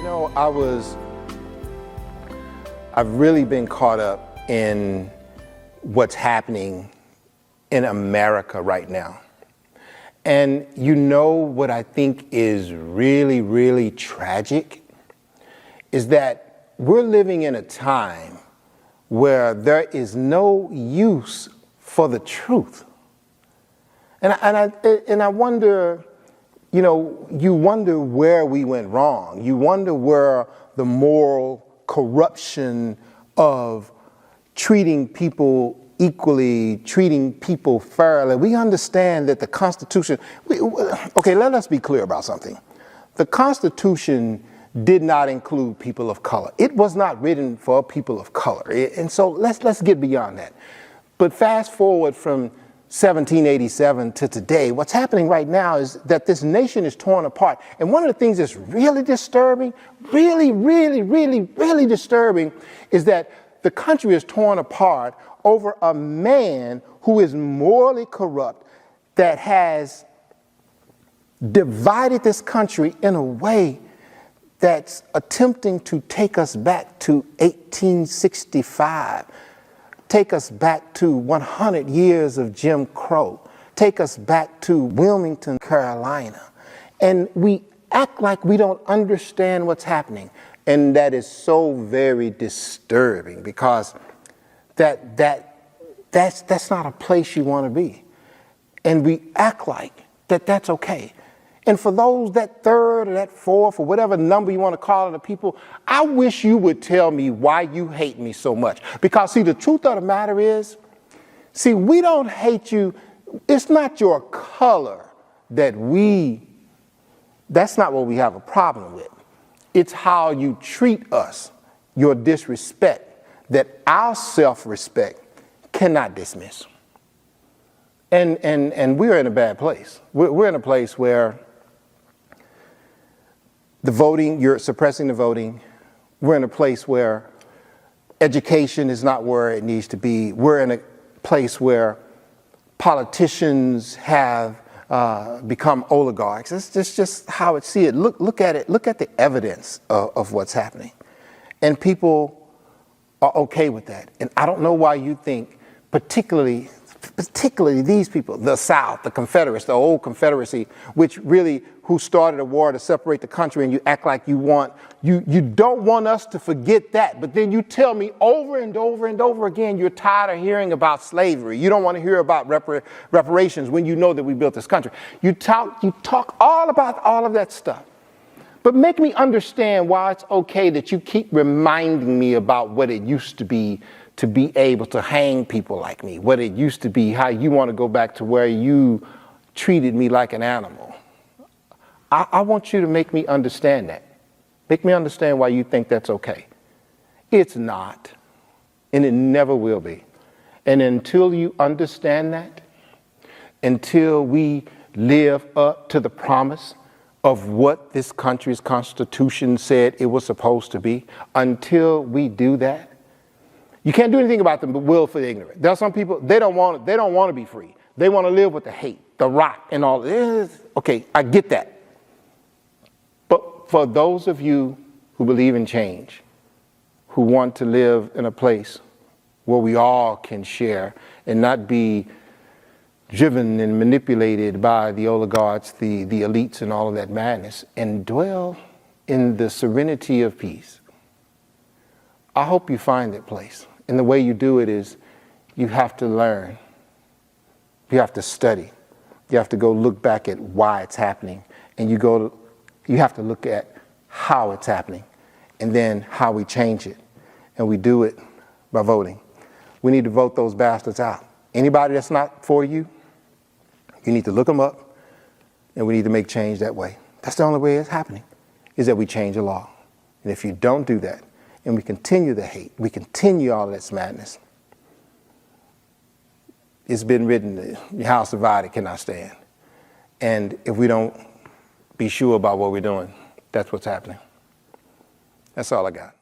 know, I've really been caught up in what's happening in America right now. And you know what I think is really, really tragic is that we're living in a time where there is no use for the truth. And I wonder, you wonder where we went wrong. You wonder where the moral corruption of treating people equally, treating people fairly. We understand that the Constitution, okay, let us be clear about something. The Constitution did not include people of color. It was not written for people of color. And so let's get beyond that. But fast forward from 1787 to today, what's happening right now is that this nation is torn apart. And one of the things that's really disturbing, really disturbing, is that the country is torn apart over a man who is morally corrupt, that has divided this country in a way that's attempting to take us back to 1865. Take us back to 100 years of Jim Crow. Take us back to Wilmington, Carolina. And we act like we don't understand what's happening. And that is so very disturbing, because that's not a place you want to be. And we act like that's okay. And for those, that third or that fourth or whatever number you want to call it, the people, I wish you would tell me why you hate me so much. Because see, the truth of the matter is, see, we don't hate you. It's not your color that's not what we have a problem with. It's how you treat us, your disrespect, that our self-respect cannot dismiss. And we're in a bad place. We're in a place where the voting, you're suppressing the voting. We're in a place where education is not where it needs to be. We're in a place where politicians have become oligarchs. It's just how I see it. Look at it. Look at the evidence of what's happening. And people are okay with that. And I don't know why you think, particularly these people, the South, the Confederates, the old Confederacy, who started a war to separate the country, and you act like you don't want us to forget that. But then you tell me over and over again, you're tired of hearing about slavery. You don't want to hear about reparations when you know that we built this country. You talk all about all of that stuff. But make me understand why it's okay that you keep reminding me about what it used to be able to hang people like me, what it used to be, how you want to go back to where you treated me like an animal. I want you to make me understand that. Make me understand why you think that's okay. It's not, and it never will be. And until you understand that, until we live up to the promise of what this country's Constitution said it was supposed to be, until we do that, you can't do anything about them but will for the ignorant. There are some people, they don't want to be free. They want to live with the hate, the rot, and all this. Okay, I get that. But for those of you who believe in change, who want to live in a place where we all can share and not be driven and manipulated by the oligarchs, the elites, and all of that madness, and dwell in the serenity of peace, I hope you find that place. And the way you do it is you have to learn. You have to study. You have to go look back at why it's happening. And you have to look at how it's happening and then how we change it. And we do it by voting. We need to vote those bastards out. Anybody that's not for you, you need to look them up, and we need to make change that way. That's the only way it's happening, is that we change the law. And if you don't do that, and we continue the hate, we continue all of this madness, it's been written, the house divided cannot stand. And if we don't be sure about what we're doing, that's what's happening. That's all I got.